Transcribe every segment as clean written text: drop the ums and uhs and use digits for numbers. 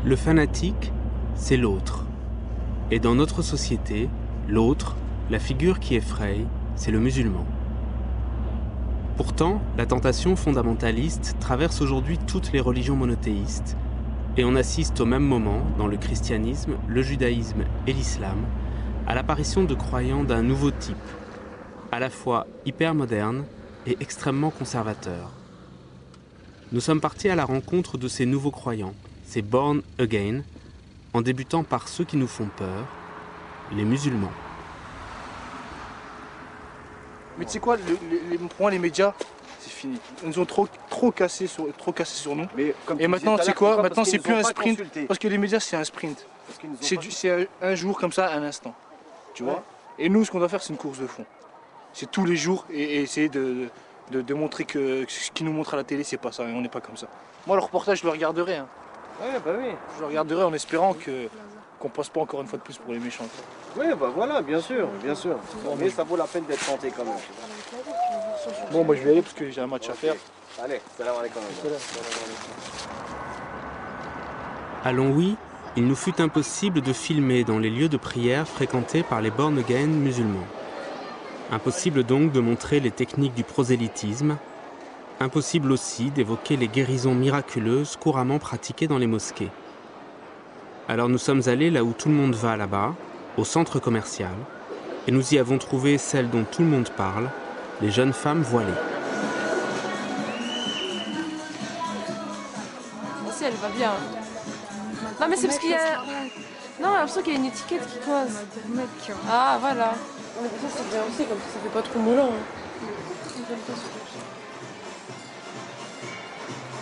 Le fanatique, c'est l'autre. Et dans notre société, l'autre, la figure qui effraie, c'est le musulman. Pourtant, la tentation fondamentaliste traverse aujourd'hui toutes les religions monothéistes, et on assiste au même moment, dans le christianisme, le judaïsme et l'islam, à l'apparition de croyants d'un nouveau type, à la fois hyper moderne et extrêmement conservateur. Nous sommes partis à la rencontre de ces nouveaux croyants, ces born again, en débutant par ceux qui nous font peur, les musulmans. Mais tu sais quoi, pour moi les médias, c'est fini. Ils nous ont trop cassé sur nous. Mais et maintenant, tu sais quoi, maintenant c'est plus un sprint. Parce que les médias c'est un sprint. C'est un jour comme ça, un instant. Tu vois. Et nous, ce qu'on doit faire, c'est une course de fond. C'est tous les jours et essayer de montrer que ce qu'ils nous montrent à la télé, c'est pas ça. Et on n'est pas comme ça. Moi, le reportage, je le regarderai. Hein. Ouais, bah oui. Je le regarderai en espérant qu'on passe pas encore une fois de plus pour les méchants. Oui, bah voilà, bien sûr, bien sûr. Mais ça vaut la peine d'être tenté quand même. Bon, moi je vais aller parce que j'ai un match à faire. Allez, salam alaikum. À Longwy, il nous fut impossible de filmer dans les lieux de prière fréquentés par les born again musulmans. Impossible donc de montrer les techniques du prosélytisme. Impossible aussi d'évoquer les guérisons miraculeuses couramment pratiquées dans les mosquées. Alors nous sommes allés là où tout le monde va là-bas, au centre commercial, et nous y avons trouvé celle dont tout le monde parle, les jeunes femmes voilées. Si, elle va bien. Non mais c'est parce qu'il y a... Non, j'ai l'impression qu'il y a une étiquette qui coince. Ah voilà. Mais ça c'est bien aussi, comme ça fait pas trop moulant.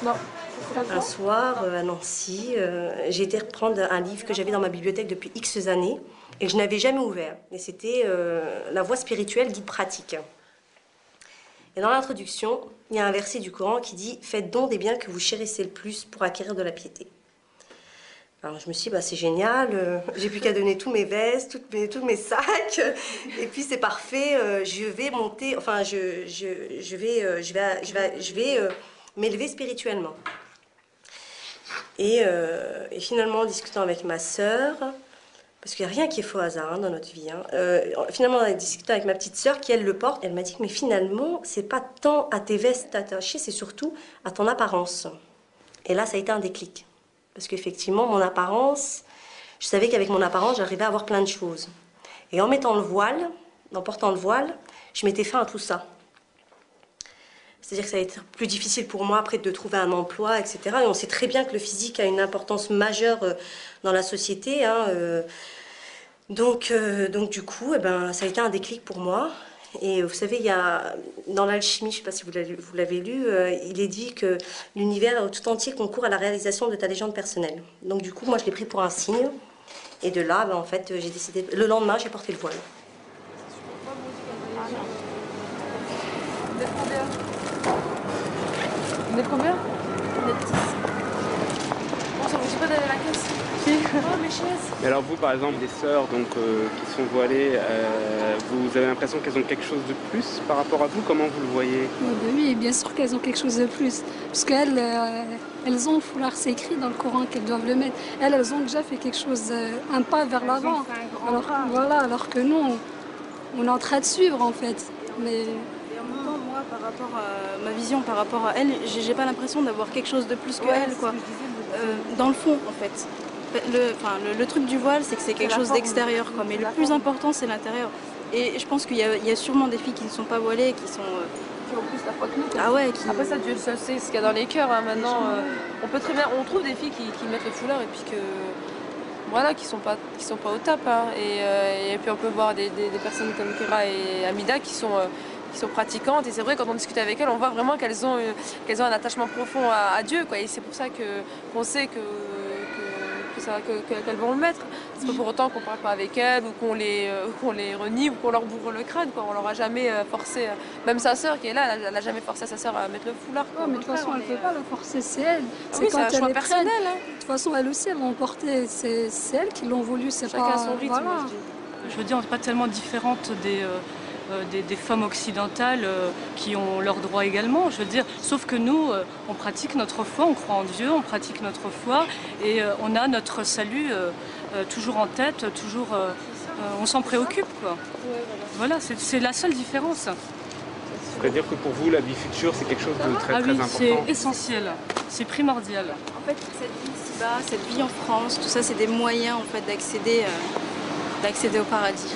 Non. Un soir, à Nancy, j'ai été reprendre un livre que j'avais dans ma bibliothèque depuis X années et que je n'avais jamais ouvert. Et c'était La voie spirituelle, guide pratique. Et dans l'introduction, il y a un verset du Coran qui dit « Faites don des biens que vous chérissez le plus pour acquérir de la piété ». Alors je me suis dit, bah, c'est génial, j'ai plus qu'à donner tous mes vestes, tous mes sacs, et puis c'est parfait, je vais monter, enfin je vais m'élever spirituellement. Et finalement, en discutant avec ma sœur, parce qu'il n'y a rien qui est faux hasard hein, dans notre vie, hein, finalement, en discutant avec ma petite sœur qui, elle, le porte, elle m'a dit, mais finalement, c'est pas tant à tes vestes attachées, c'est surtout à ton apparence. Et là, ça a été un déclic. Parce qu'effectivement, mon apparence, je savais qu'avec mon apparence, j'arrivais à avoir plein de choses. Et en mettant le voile, en portant le voile, je m'étais fait à tout ça. C'est-à-dire que ça a été plus difficile pour moi après de trouver un emploi, etc. Et on sait très bien que le physique a une importance majeure dans la société. Hein, donc du coup, eh ben, ça a été un déclic pour moi. Et vous savez, il y a, dans l'alchimie, je ne sais pas si vous l'avez lu, il est dit que l'univers tout entier concourt à la réalisation de ta légende personnelle. Donc du coup, moi, je l'ai pris pour un signe. Et de là, ben, en fait, j'ai décidé... Le lendemain, j'ai porté le voile. Vous êtes combien? Vous êtes combien? On est 10. Bon, ça vous dit pas d'aller à la caisse? Si. Oh, mes chaises. Mais alors vous, par exemple, des sœurs donc, qui sont voilées, vous avez l'impression qu'elles ont quelque chose de plus par rapport à vous? Comment vous le voyez? Oui, bien sûr qu'elles ont quelque chose de plus. Parce qu'elles elles ont le foulard, c'est écrit dans le Coran qu'elles doivent le mettre. Elles ont déjà fait quelque chose, un pas vers l'avant. Alors, voilà, alors que nous, on est en train de suivre en fait. Mais... Et en même temps, moi, par rapport à ma vision, par rapport à elle, j'ai pas l'impression d'avoir quelque chose de plus que elle, quoi. Dans le fond, en fait. Le truc du voile, c'est que c'est quelque chose d'extérieur, quoi. Mais le plus important, c'est l'intérieur. Et je pense qu'il y a sûrement des filles qui ne sont pas voilées, qui sont... Qui ont plus la foi que nous. Ah ouais, Après ça, Dieu seul sait ce qu'il y a dans les cœurs. Hein. Maintenant, on peut très bien... On trouve des filles qui mettent le foulard et puis que... Voilà, qui sont pas au top. Hein. Et puis on peut voir des personnes comme Kira et Amida qui sont pratiquantes. Et c'est vrai, quand on discute avec elles, on voit vraiment qu'elles ont un attachement profond à Dieu. Quoi. Et c'est pour ça qu'on sait qu'elles vont le mettre. C'est pas pour autant qu'on parle pas avec elles ou qu'on les renie ou qu'on leur bourre le crâne. Quoi. On leur a jamais forcé, même sa sœur qui est là, elle a jamais forcé sa sœur à mettre le foulard. Ouais, mais de toute façon, elle ne peut pas le forcer, c'est elle. Ah oui, c'est un choix personnel. Hein. De toute façon, elle aussi, elles l'ont porté. C'est elles qui l'ont voulu, c'est pas... Chacun à son rythme, voilà. je dis. Je veux dire, on n'est pas tellement différentes des femmes occidentales qui ont leurs droits également, je veux dire. Sauf que nous, on pratique notre foi, on croit en Dieu, on pratique notre foi et on a notre salut toujours en tête, toujours, on s'en préoccupe, quoi. Voilà, c'est la seule différence. C'est-à-dire que pour vous, la vie future, c'est quelque chose de très important. C'est essentiel, c'est primordial. En fait, cette vie ici-bas, cette vie en France, tout ça, c'est des moyens en fait d'accéder au paradis.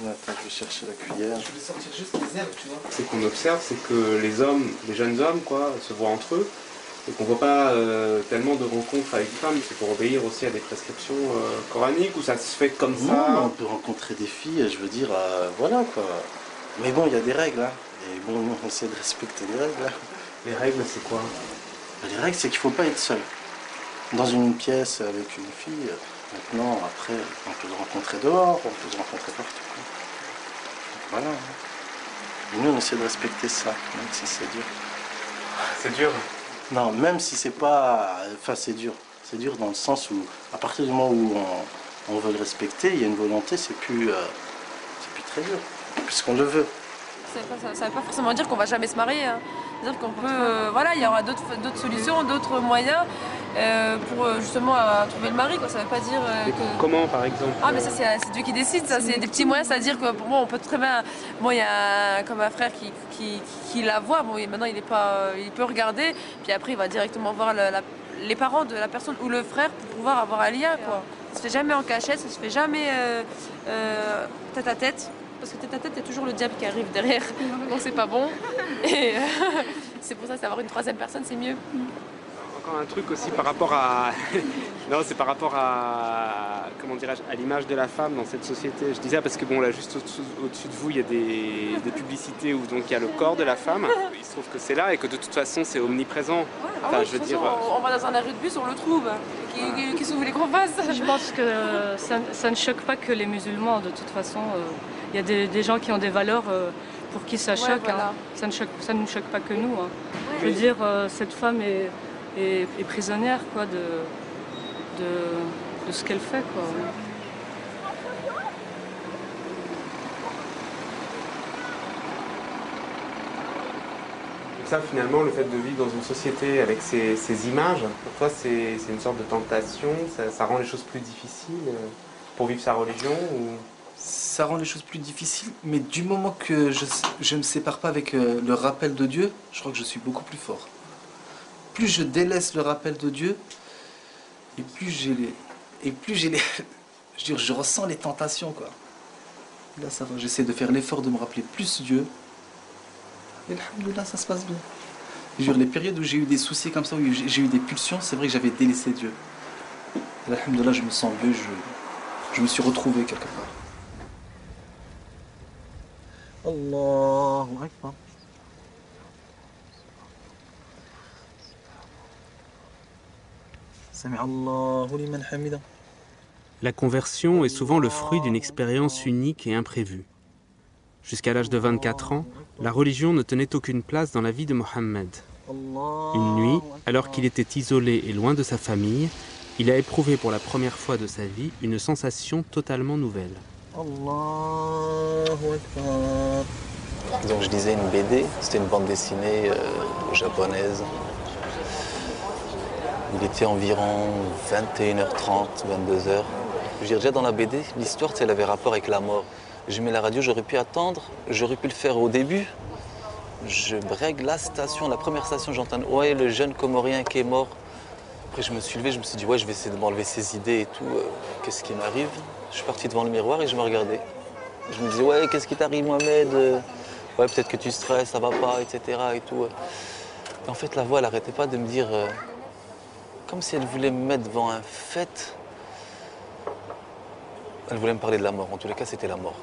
Attends, je vais chercher la cuillère. Je vais sortir juste les herbes, tu vois. C'est qu'on observe, c'est que les hommes, les jeunes hommes, quoi, se voient entre eux et qu'on ne voit pas tellement de rencontres avec des femmes. C'est pour obéir aussi à des prescriptions coraniques ou ça se fait comme ça? Non, on peut rencontrer des filles, je veux dire, voilà quoi. Mais bon, il y a des règles, hein. Et bon, nous, on essaie de respecter les règles. Hein. Les règles, c'est quoi? Les règles, c'est qu'il ne faut pas être seul. Dans une pièce avec une fille, maintenant, après, on peut se rencontrer dehors, on peut se rencontrer partout. Voilà. Nous, on essaie de respecter ça, même si c'est dur. C'est dur? Non, même si c'est pas... Enfin, c'est dur. C'est dur dans le sens où, à partir du moment où on veut le respecter, il y a une volonté, c'est plus très dur, puisqu'on le veut. Ça ne veut pas forcément dire qu'on va jamais se marier. Hein. C'est-à-dire qu'on peut, voilà, il y aura d'autres solutions, d'autres moyens pour justement trouver le mari. Quoi. Ça ne veut pas dire que... Comment, par exemple? Ah, mais ça, c'est Dieu qui décide. Ça, c'est des petits moyens. C'est-à-dire que pour moi, on peut très bien. Moi, il y a comme un frère qui la voit. Bon, maintenant, il peut regarder. Puis après, il va directement voir les parents de la personne ou le frère pour pouvoir avoir un lien. Quoi. Ça se fait jamais en cachette. Ça se fait jamais tête à tête. Parce que tête à tête, il y a toujours le diable qui arrive derrière, donc c'est pas bon. Et c'est pour ça qu'avoir une troisième personne, c'est mieux. Encore un truc aussi par rapport à... non, c'est par rapport à... Comment dirais-je? À l'image de la femme dans cette société. Je disais parce que bon, là, juste au-dessus de vous, il y a des publicités où donc il y a le corps de la femme. Il se trouve que c'est là et que de toute façon, c'est omniprésent. Enfin, je veux dire... On va dans un arrêt de bus, on le trouve, qui s'ouvre les gros faces. Je pense que ça ne choque pas que les musulmans, de toute façon. Il y a des gens qui ont des valeurs pour qui ça choque. Voilà. Hein. Ça ne nous choque pas que nous. Hein. Ouais. Je veux dire, cette femme est prisonnière quoi, de ce qu'elle fait. Quoi. Ça, finalement, le fait de vivre dans une société avec ces images, pour toi, c'est une sorte de tentation? Ça rend les choses plus difficiles pour vivre sa religion ou... Ça rend les choses plus difficiles, mais du moment que je ne me sépare pas avec le rappel de Dieu, je crois que je suis beaucoup plus fort. Plus je délaisse le rappel de Dieu, et plus je ressens les tentations, quoi. Là, ça va, j'essaie de faire l'effort de me rappeler plus Dieu. Et alhamdoulilah, ça se passe bien. Je veux dire, les périodes où j'ai eu des soucis comme ça, où j'ai eu des pulsions, c'est vrai que j'avais délaissé Dieu. Et alhamdoulilah, je me sens mieux, je me suis retrouvé quelque part. Allahu Akbar. Sami'allahu liman hamida. La conversion est souvent le fruit d'une expérience unique et imprévue. Jusqu'à l'âge de 24 ans, la religion ne tenait aucune place dans la vie de Mohammed. Une nuit, alors qu'il était isolé et loin de sa famille, il a éprouvé pour la première fois de sa vie une sensation totalement nouvelle. Donc je lisais une BD, c'était une bande dessinée japonaise. Il était environ 21h30, 22h. Je veux dire, déjà dans la BD, l'histoire, elle avait rapport avec la mort. Je mets la radio, j'aurais pu attendre, j'aurais pu le faire au début. Je bregue la station, la première station, j'entends « Ouais, le jeune Comorien qui est mort ». Après, je me suis levé, je me suis dit « Ouais, je vais essayer de m'enlever ces idées et tout. Qu'est-ce qui m'arrive ?» Je suis parti devant le miroir et je me regardais. Je me disais « Ouais, qu'est-ce qui t'arrive, Mohamed ? Ouais, peut-être que tu stresses, ça va pas, etc. » et tout. Et en fait, la voix, elle n'arrêtait pas de me dire, comme si elle voulait me mettre devant un fait. Elle voulait me parler de la mort. En tous les cas, c'était la mort.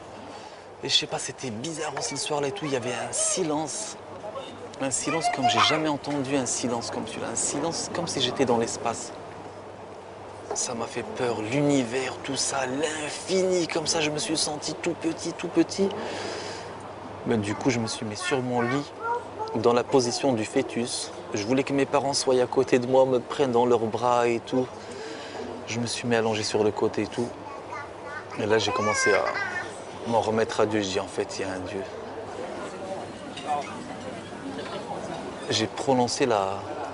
Et je sais pas, c'était bizarre aussi le soir là et tout. Il y avait un silence comme j'ai jamais entendu un silence comme celui-là. Un silence comme si j'étais dans l'espace. Ça m'a fait peur, l'univers, tout ça, l'infini, comme ça, je me suis senti tout petit, tout petit. Mais du coup, je me suis mis sur mon lit, dans la position du fœtus. Je voulais que mes parents soient à côté de moi, me prennent dans leurs bras et tout. Je me suis mis allongé sur le côté et tout. Et là, j'ai commencé à m'en remettre à Dieu. Je dis, en fait, il y a un Dieu. J'ai prononcé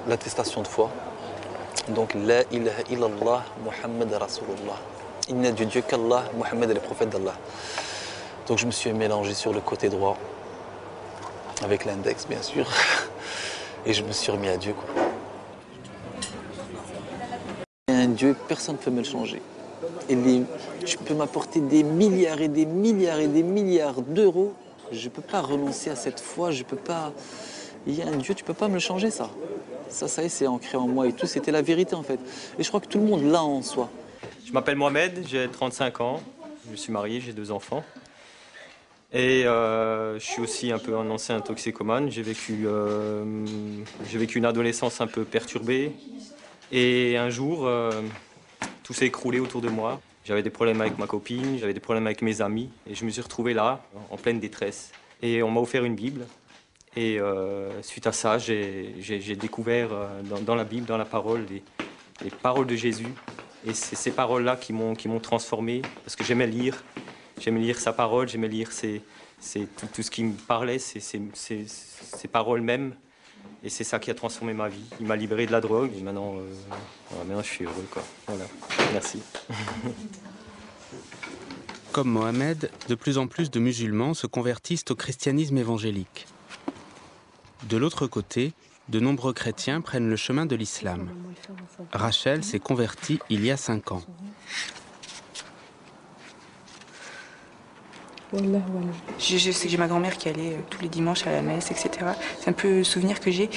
l'attestation de foi. Donc, La ilaha illallah, Muhammad Rasulullah. Il n'y a de Dieu qu'Allah, Muhammad est le prophète d'Allah. Donc, je me suis mélangé sur le côté droit, avec l'index, bien sûr. Et je me suis remis à Dieu, quoi. Il y a un Dieu, personne ne peut me le changer. Tu peux m'apporter des milliards et des milliards et des milliards d'euros. Je ne peux pas renoncer à cette foi, je peux pas... Il y a un Dieu, tu ne peux pas me le changer, ça. Ça y est, c'est ancré en moi et tout, c'était la vérité, en fait. Et je crois que tout le monde l'a en soi. Je m'appelle Mohamed, j'ai 35 ans, je suis marié, j'ai 2 enfants. Et je suis aussi un peu un ancien toxicomane. J'ai vécu une adolescence un peu perturbée. Et un jour, tout s'est écroulé autour de moi. J'avais des problèmes avec ma copine, j'avais des problèmes avec mes amis. Et je me suis retrouvé là, en pleine détresse. Et on m'a offert une Bible. Et suite à ça, j'ai découvert dans la Bible, dans la parole, les paroles de Jésus. Et c'est ces paroles-là qui m'ont transformé, parce que j'aimais lire sa parole, j'aimais lire tout ce qui me parlait, ces paroles même. Et c'est ça qui a transformé ma vie. Il m'a libéré de la drogue et maintenant je suis heureux, quoi. Voilà. Merci. Comme Mohamed, de plus en plus de musulmans se convertissent au christianisme évangélique. De l'autre côté, de nombreux chrétiens prennent le chemin de l'islam. Rachel s'est convertie il y a 5 ans. Je sais que j'ai ma grand-mère qui allait tous les dimanches à la messe, etc. C'est un peu le souvenir que j'ai.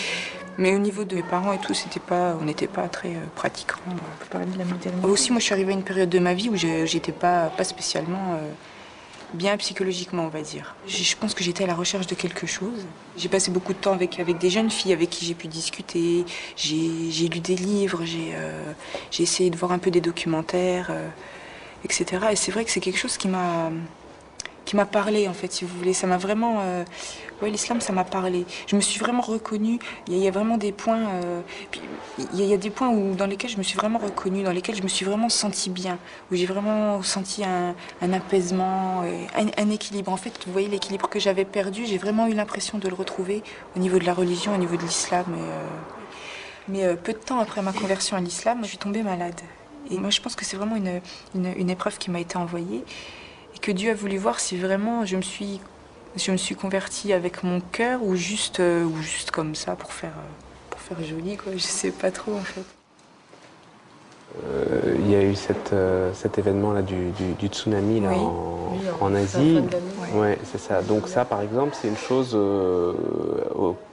Mais au niveau de mes parents et tout, on n'était pas très pratiquants. On peut parler de la modernité. Aussi, moi, je suis arrivée à une période de ma vie où j'étais pas spécialement bien psychologiquement, on va dire. Je pense que j'étais à la recherche de quelque chose. J'ai passé beaucoup de temps avec des jeunes filles avec qui j'ai pu discuter. J'ai lu des livres, j'ai essayé de voir un peu des documentaires, etc. Et c'est vrai que c'est quelque chose qui m'a parlé, en fait, si vous voulez. Ça m'a vraiment... l'islam, ça m'a parlé. Je me suis vraiment reconnue. Il y a vraiment des points... il y a des points dans lesquels je me suis vraiment reconnue, dans lesquels je me suis vraiment sentie bien, où j'ai vraiment senti un apaisement, un équilibre. En fait, vous voyez, l'équilibre que j'avais perdu, j'ai vraiment eu l'impression de le retrouver au niveau de la religion, au niveau de l'islam. Mais peu de temps après ma conversion à l'islam, je suis tombée malade. Et moi, je pense que c'est vraiment une épreuve qui m'a été envoyée. Et que Dieu a voulu voir si vraiment je me suis convertie avec mon cœur ou juste comme ça pour faire joli, quoi. Je sais pas trop, en fait. Il y a eu cet événement-là du tsunami là, oui. En Asie. Ouais, c'est ça. Donc ça, par exemple, c'est une chose...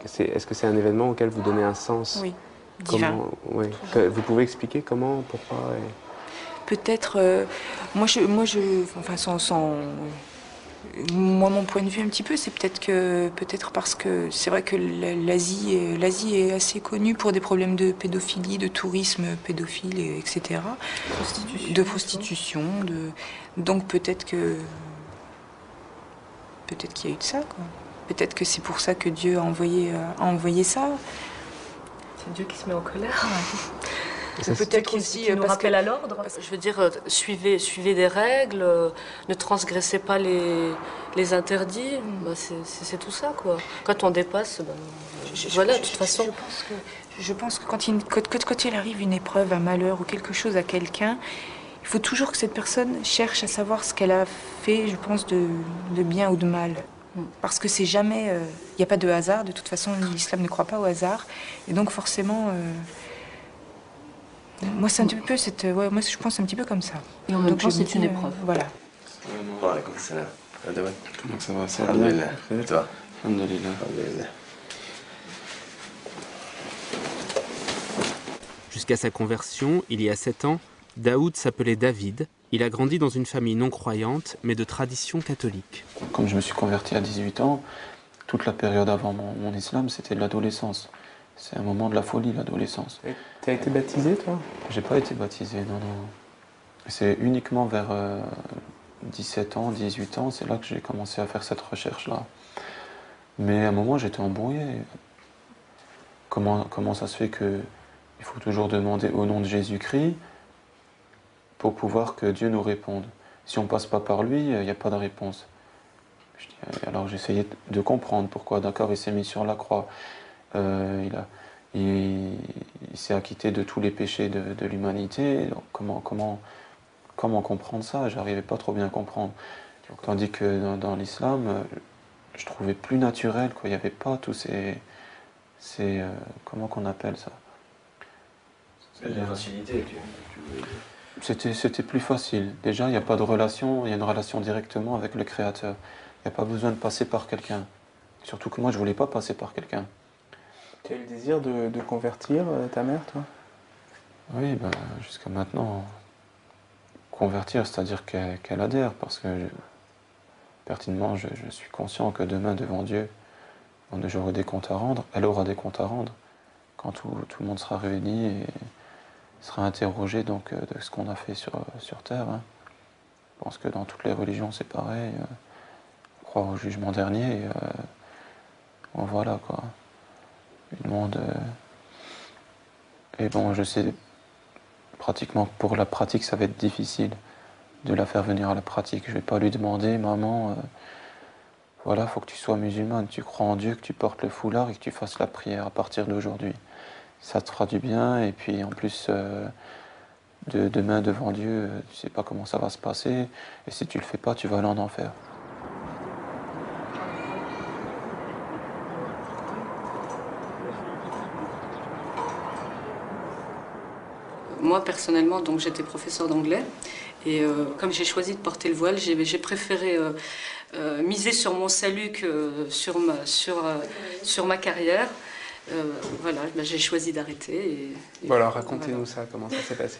est-ce que c'est un événement auquel vous donnez un sens? Oui, divin. Vous pouvez expliquer comment, pourquoi Peut-être, moi, mon point de vue un petit peu, c'est peut-être parce que c'est vrai que l'Asie est assez connue pour des problèmes de pédophilie, de tourisme pédophile, etc. De prostitution. Donc peut-être qu'il y a eu de ça, quoi. Peut-être que c'est pour ça que Dieu a envoyé ça. C'est Dieu qui se met en colère. Peut-être aussi qui nous rappelle à l'ordre. Je veux dire, suivez des règles, ne transgressez pas les interdits. Bah, c'est tout ça, quoi. Quand on dépasse, voilà, de toute façon. Je pense que quand il arrive une épreuve, un malheur ou quelque chose à quelqu'un, il faut toujours que cette personne cherche à savoir ce qu'elle a fait, je pense, de bien ou de mal. Parce que c'est jamais... Il n'y a pas de hasard. De toute façon, l'islam ne croit pas au hasard. Et donc, forcément... moi, c'est un petit peu moi, je pense un petit peu comme ça. Et en même temps, c'est une épreuve. Voilà. Comment ça va? Ça va bien. Et toi? Alhamdulillah. Jusqu'à sa conversion, il y a 7 ans, Daoud s'appelait David. Il a grandi dans une famille non croyante, mais de tradition catholique. Comme je me suis converti à 18 ans, toute la période avant mon islam, c'était l'adolescence. C'est un moment de la folie, l'adolescence. Tu as été baptisé, toi? J'ai pas été baptisé, non, non. C'est uniquement vers 17 ans, 18 ans, c'est là que j'ai commencé à faire cette recherche-là. Mais à un moment, j'étais embrouillé. Comment ça se fait qu'il faut toujours demander au nom de Jésus-Christ pour pouvoir que Dieu nous réponde? Si on ne passe pas par lui, il n'y a pas de réponse. Alors j'essayais de comprendre pourquoi. D'accord, il s'est mis sur la croix. Il s'est acquitté de tous les péchés de l'humanité. Comment comprendre ça? J'arrivais pas trop bien à comprendre. Tandis que dans l'islam, je trouvais plus naturel, quoi. Il n'y avait pas tous ces comment qu'on appelle ça? La facilité. C'était plus facile. Déjà, il n'y a pas de relation, il y a une relation directement avec le Créateur. Il n'y a pas besoin de passer par quelqu'un. Surtout que moi, je ne voulais pas passer par quelqu'un. Tu as eu le désir de convertir ta mère, toi? Oui, ben, jusqu'à maintenant, convertir, c'est-à-dire qu'elle adhère, parce que pertinemment, je suis conscient que demain, devant Dieu, j'aurai des comptes à rendre, elle aura des comptes à rendre, quand tout le monde sera réuni et sera interrogé donc, de ce qu'on a fait sur Terre. Hein. Je pense que dans toutes les religions, c'est pareil. On croit au jugement dernier, et bon, voilà, quoi. Le monde... Et bon, je sais, pratiquement pour la pratique, ça va être difficile de la faire venir à la pratique. Je ne vais pas lui demander, maman, voilà, il faut que tu sois musulmane, tu crois en Dieu, que tu portes le foulard et que tu fasses la prière à partir d'aujourd'hui. Ça te fera du bien, et puis en plus, demain devant Dieu, tu ne sais pas comment ça va se passer, et si tu ne le fais pas, tu vas aller en enfer. Moi, personnellement, donc j'étais professeur d'anglais. Et comme j'ai choisi de porter le voile, j'ai préféré miser sur mon salut que sur ma carrière. Voilà, ben, j'ai choisi d'arrêter. Voilà, racontez-nous ça, comment ça s'est passé?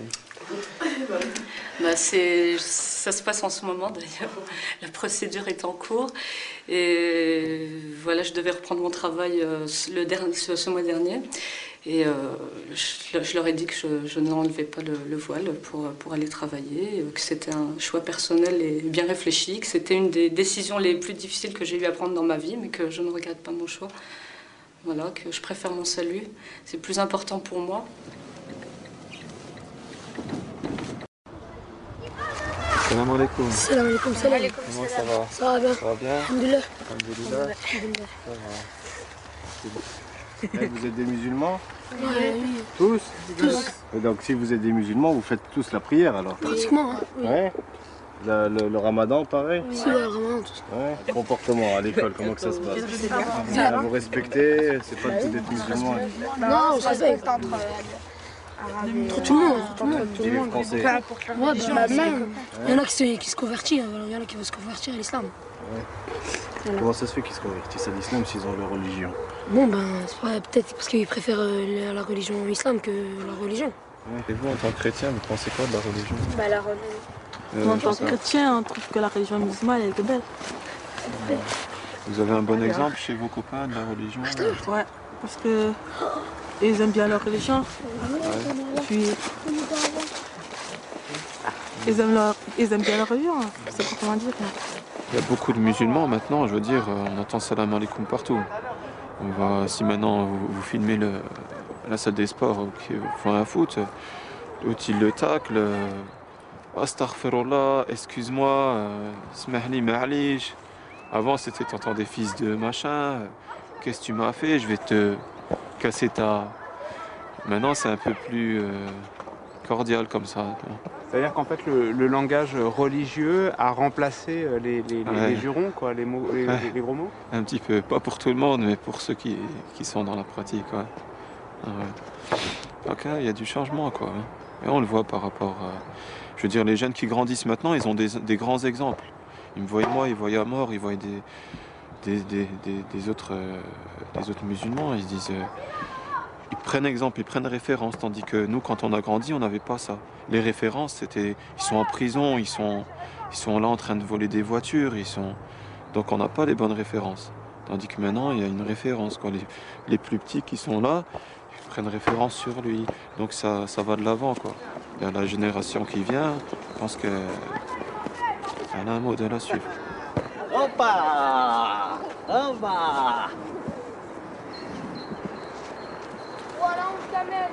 Ben, ça se passe en ce moment d'ailleurs. La procédure est en cours. Et voilà, je devais reprendre mon travail ce mois dernier. Et je leur ai dit que je n'enlevais pas le voile pour aller travailler, que c'était un choix personnel et bien réfléchi, que c'était une des décisions les plus difficiles que j'ai eu à prendre dans ma vie, mais que je ne regrette pas mon choix. Voilà, que je préfère mon salut, c'est plus important pour moi. Salam alaikum. Salam alaikum, salam. Comment ça va? Ça va bien. Ça va bien? Alhamdulillah. Alhamdulillah. Ça va. Vous êtes des musulmans? Oui. Tous? Tous. Et donc si vous êtes des musulmans, vous faites tous la prière alors? Pratiquement, hein. Oui. Ouais. Le ramadan, pareil? Oui, le ramadan, tout ça. Ouais. Comportement à l'école, comment que ça se passe? Vous respectez, c'est pas tous d'être musulmans? Non, on se respecte. Entre tout le monde, tout le monde. Français. Ouais, même. Il y en a qui se convertissent, il y en a qui veulent se convertir à l'islam. Ouais. Comment ça se fait qu'ils se convertissent à l'islam s'ils ont leur religion? Bon, ben, c'est peut-être parce qu'ils préfèrent la religion islam que la religion. Ouais. Et vous, en tant que chrétien, vous pensez quoi de la religion? Bah, la religion. En tant que chrétien, on trouve que la religion musulmane elle est belle. Vous avez un bon exemple chez vos copains de la religion? Ouais, parce que ils aiment bien leur religion. Ouais. Puis ils aiment bien leur religion, je sais pas comment dire. Il y a beaucoup de musulmans maintenant, je veux dire, on entend salam alaikum partout. Si maintenant vous filmez la salle des sports qui font un foot, l'autre il le tacle. Astaghfirullah, excuse-moi, smahli ma'alish. Avant c'était t'entends des fils de machin, qu'est-ce que tu m'as fait, je vais te casser ta... Maintenant c'est un peu plus cordial comme ça. C'est-à-dire qu'en fait le langage religieux a remplacé les jurons, quoi, les gros mots? Un petit peu, pas pour tout le monde, mais pour ceux qui sont dans la pratique. Ouais. Ouais. Ok, il y a du changement, quoi. Et on le voit par rapport à... Je veux dire, les jeunes qui grandissent maintenant, ils ont des grands exemples. Ils me voient moi, ils voient Amor, ils voient des autres musulmans, ils se disent... ils prennent exemple, ils prennent référence, tandis que nous, quand on a grandi, on n'avait pas ça. Les références, c'était... Ils sont en prison, ils sont là en train de voler des voitures, donc on n'a pas les bonnes références. Tandis que maintenant, il y a une référence. Quoi. Les plus petits qui sont là, ils prennent référence sur lui. Donc ça va de l'avant. Il y a la génération qui vient, je pense qu'elle a un modèle à suivre. Hoppa! Hoppa! Voilà, on se la met.